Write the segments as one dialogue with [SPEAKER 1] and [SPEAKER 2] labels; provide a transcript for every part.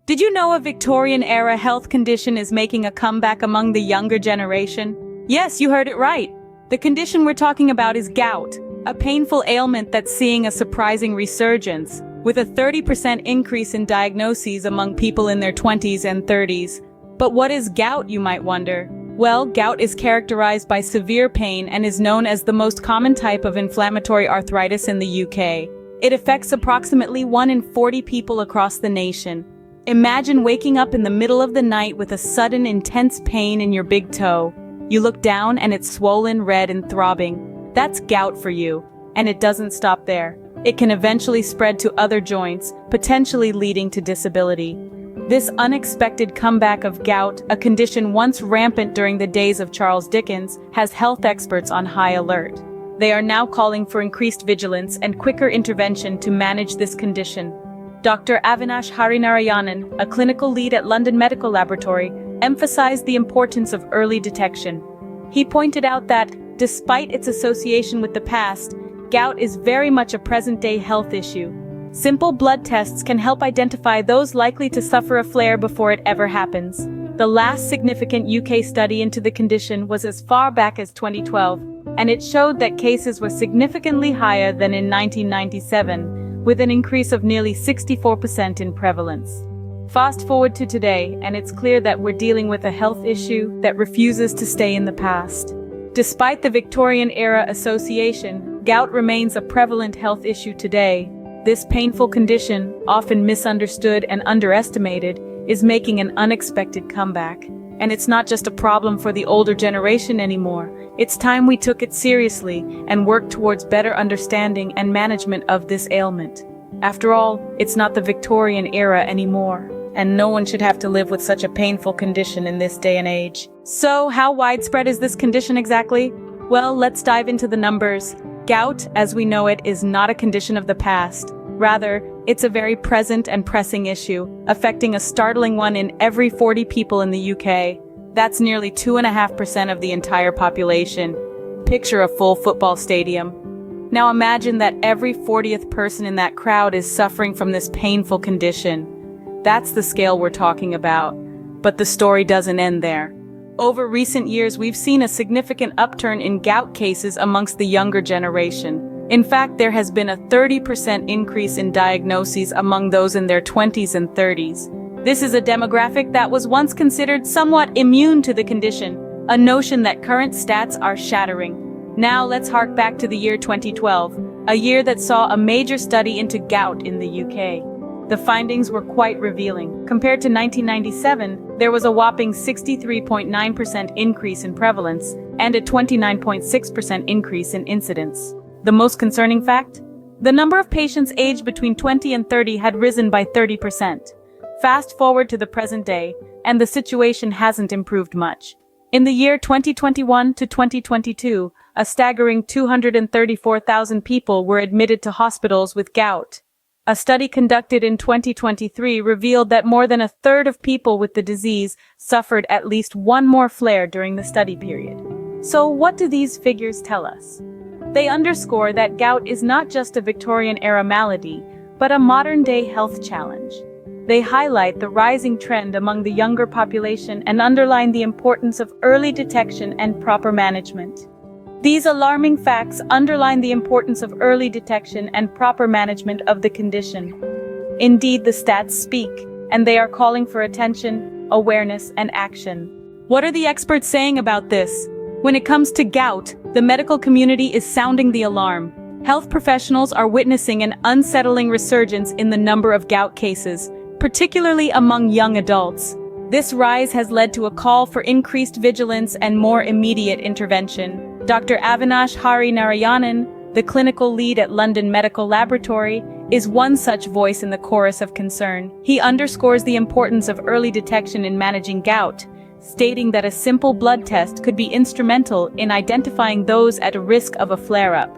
[SPEAKER 1] Did you know a Victorian-era health condition is making a comeback among the younger generation? Yes, you heard it right. The condition we're talking about is gout, a painful ailment that's seeing a surprising resurgence, with a 30% increase in diagnoses among people in their 20s and 30s. But what is gout, you might wonder? Well, gout is characterized by severe pain and is known as the most common type of inflammatory arthritis in the UK. It affects approximately 1 in 40 people across the nation. Imagine waking up in the middle of the night with a sudden intense pain in your big toe. You look down and it's swollen, red, and throbbing. That's gout for you. And it doesn't stop there. It can eventually spread to other joints, potentially leading to disability. This unexpected comeback of gout, a condition once rampant during the days of Charles Dickens, has health experts on high alert. They are now calling for increased vigilance and quicker intervention to manage this condition. Dr. Avinash Harinarayanan, a clinical lead at London Medical Laboratory, emphasized the importance of early detection. He pointed out that, despite its association with the past, gout is very much a present-day health issue. Simple blood tests can help identify those likely to suffer a flare before it ever happens. The last significant UK study into the condition was as far back as 2012, and it showed that cases were significantly higher than in 1997. With an increase of nearly 64% in prevalence. Fast forward to today, and it's clear that we're dealing with a health issue that refuses to stay in the past. Despite the Victorian-era association, gout remains a prevalent health issue today. This painful condition, often misunderstood and underestimated, is making an unexpected comeback. And it's not just a problem for the older generation anymore. It's time we took it seriously and worked towards better understanding and management of this ailment. After all, it's not the Victorian era anymore, and no one should have to live with such a painful condition in this day and age. So, how widespread is this condition exactly? Well, let's dive into the numbers. Gout, as we know it, is not a condition of the past. Rather, it's a very present and pressing issue, affecting a startling 1 in every 40 people in the UK. That's nearly 2.5% of the entire population. Picture a full football stadium. Now imagine that every 40th person in that crowd is suffering from this painful condition. That's the scale we're talking about. But the story doesn't end there. Over recent years, we've seen a significant upturn in gout cases amongst the younger generation. In fact, there has been a 30% increase in diagnoses among those in their 20s and 30s. This is a demographic that was once considered somewhat immune to the condition, a notion that current stats are shattering. Now let's hark back to the year 2012, a year that saw a major study into gout in the UK. The findings were quite revealing. Compared to 1997, there was a whopping 63.9% increase in prevalence and a 29.6% increase in incidence. The most concerning fact? The number of patients aged between 20 and 30 had risen by 30%. Fast forward to the present day, and the situation hasn't improved much. In the year 2021 to 2022, a staggering 234,000 people were admitted to hospitals with gout. A study conducted in 2023 revealed that more than a third of people with the disease suffered at least one more flare during the study period. So what do these figures tell us? They underscore that gout is not just a Victorian-era malady, but a modern-day health challenge. They highlight the rising trend among the younger population and underline the importance of early detection and proper management. These alarming facts underline the importance of early detection and proper management of the condition. Indeed, the stats speak, and they are calling for attention, awareness, and action. What are the experts saying about this? When it comes to gout, the medical community is sounding the alarm. Health professionals are witnessing an unsettling resurgence in the number of gout cases, particularly among young adults. This rise has led to a call for increased vigilance and more immediate intervention. Dr. Avinash Harinarayanan, the clinical lead at London Medical Laboratory, is one such voice in the chorus of concern. He underscores the importance of early detection in managing gout, stating that a simple blood test could be instrumental in identifying those at risk of a flare-up.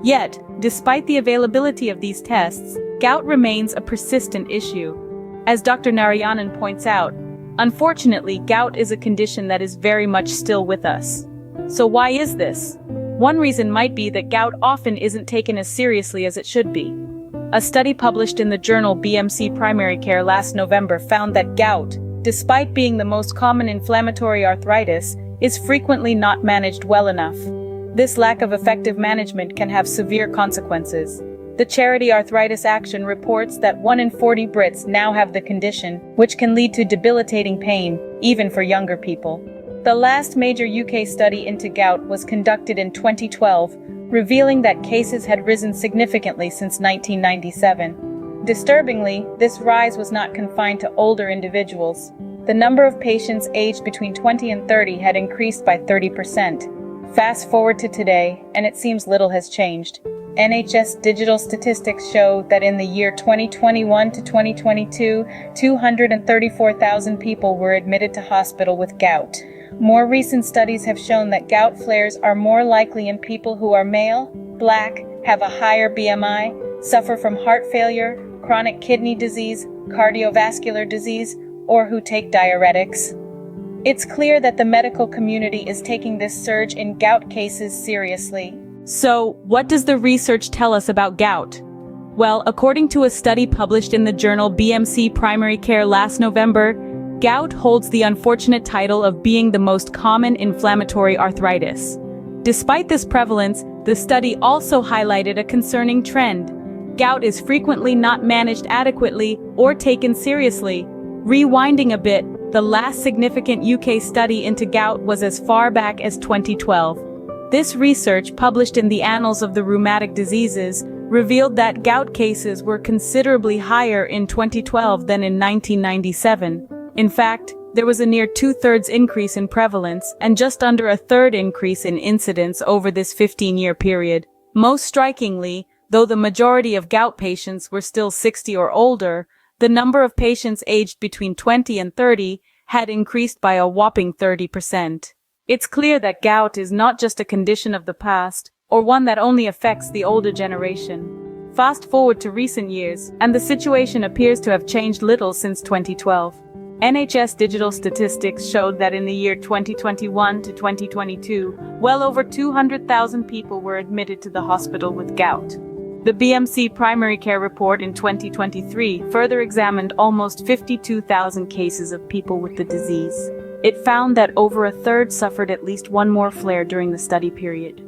[SPEAKER 1] Yet, despite the availability of these tests, gout remains a persistent issue. As Dr. Narayanan points out, unfortunately, gout is a condition that is very much still with us. So why is this? One reason might be that gout often isn't taken as seriously as it should be. A study published in the journal BMC Primary Care last November found that gout, despite being the most common inflammatory arthritis, is frequently not managed well enough. This lack of effective management can have severe consequences. The charity Arthritis Action reports that 1 in 40 Brits now have the condition, which can lead to debilitating pain, even for younger people. The last major UK study into gout was conducted in 2012, revealing that cases had risen significantly since 1997. Disturbingly, this rise was not confined to older individuals. The number of patients aged between 20 and 30 had increased by 30%. Fast forward to today, and it seems little has changed. NHS digital statistics show that in the year 2021 to 2022, 234,000 people were admitted to hospital with gout. More recent studies have shown that gout flares are more likely in people who are male, black, have a higher BMI, suffer from heart failure, chronic kidney disease, cardiovascular disease, or who take diuretics. It's clear that the medical community is taking this surge in gout cases seriously.
[SPEAKER 2] So, what does the research tell us about gout? Well, according to a study published in the journal BMC Primary Care last November, gout holds the unfortunate title of being the most common inflammatory arthritis. Despite this prevalence, the study also highlighted a concerning trend. Gout is frequently not managed adequately or taken seriously. Rewinding a bit, the last significant UK study into gout was as far back as 2012. This research, published in the Annals of the Rheumatic Diseases, revealed that gout cases were considerably higher in 2012 than in 1997. In fact, there was a near 2/3 increase in prevalence and just under a third increase in incidence over this 15-year period. Most strikingly, though the majority of gout patients were still 60 or older, the number of patients aged between 20 and 30 had increased by a whopping 30%. It's clear that gout is not just a condition of the past, or one that only affects the older generation. Fast forward to recent years, and the situation appears to have changed little since 2012. NHS digital statistics showed that in the year 2021 to 2022, well over 200,000 people were admitted to the hospital with gout. The BMC Primary Care report in 2023 further examined almost 52,000 cases of people with the disease. It found that over a third suffered at least one more flare during the study period.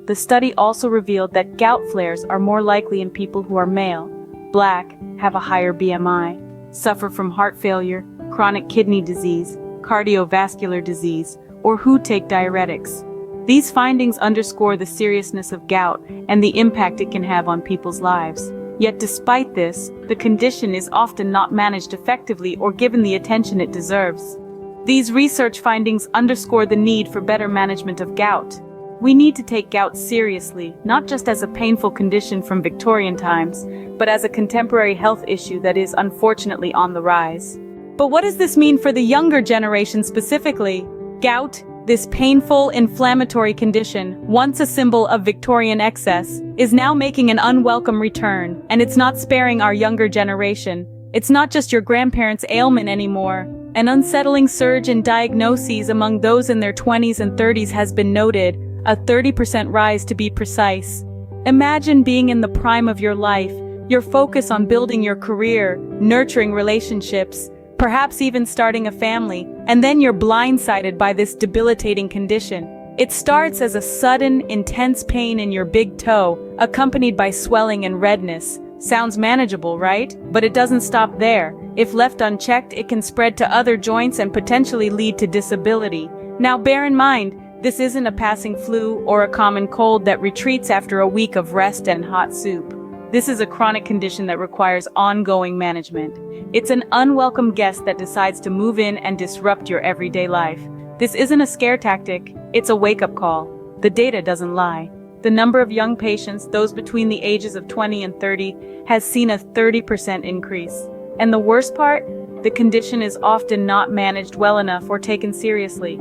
[SPEAKER 2] The study also revealed that gout flares are more likely in people who are male, black, have a higher BMI, suffer from heart failure, chronic kidney disease, cardiovascular disease, or who take diuretics. These findings underscore the seriousness of gout and the impact it can have on people's lives. Yet despite this, the condition is often not managed effectively or given the attention it deserves. These research findings underscore the need for better management of gout. We need to take gout seriously, not just as a painful condition from Victorian times, but as a contemporary health issue that is unfortunately on the rise. But what does this mean for the younger generation specifically? Gout, this painful, inflammatory condition, once a symbol of Victorian excess, is now making an unwelcome return, and it's not sparing our younger generation. It's not just your grandparents' ailment anymore. An unsettling surge in diagnoses among those in their 20s and 30s has been noted, a 30% rise to be precise. Imagine being in the prime of your life, your focus on building your career, nurturing relationships, perhaps even starting a family, and then you're blindsided by this debilitating condition. It starts as a sudden, intense pain in your big toe, accompanied by swelling and redness. Sounds manageable, right? But it doesn't stop there. If left unchecked, it can spread to other joints and potentially lead to disability. Now bear in mind, this isn't a passing flu or a common cold that retreats after a week of rest and hot soup. This is a chronic condition that requires ongoing management. It's an unwelcome guest that decides to move in and disrupt your everyday life. This isn't a scare tactic, it's a wake-up call. The data doesn't lie. The number of young patients, those between the ages of 20 and 30, has seen a 30% increase. And the worst part? The condition is often not managed well enough or taken seriously.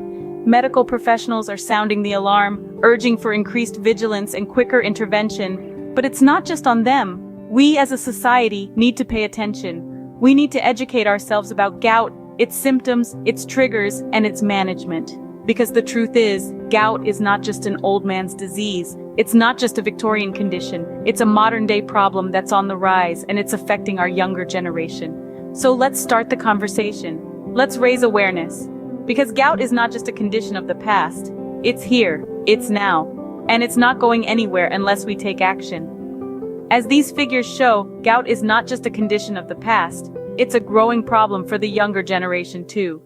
[SPEAKER 2] Medical professionals are sounding the alarm, urging for increased vigilance and quicker intervention. But it's not just on them. We as a society need to pay attention. We need to educate ourselves about gout, its symptoms, its triggers, and its management. Because the truth is, gout is not just an old man's disease,
[SPEAKER 1] It's not just a Victorian condition, it's a modern-day problem that's on the rise, and it's affecting our younger generation. So let's start the conversation. Let's raise awareness. Because gout is not just a condition of the past. It's here, it's now, and it's not going anywhere unless we take action. As these figures show, gout is not just a condition of the past, it's a growing problem for the younger generation too.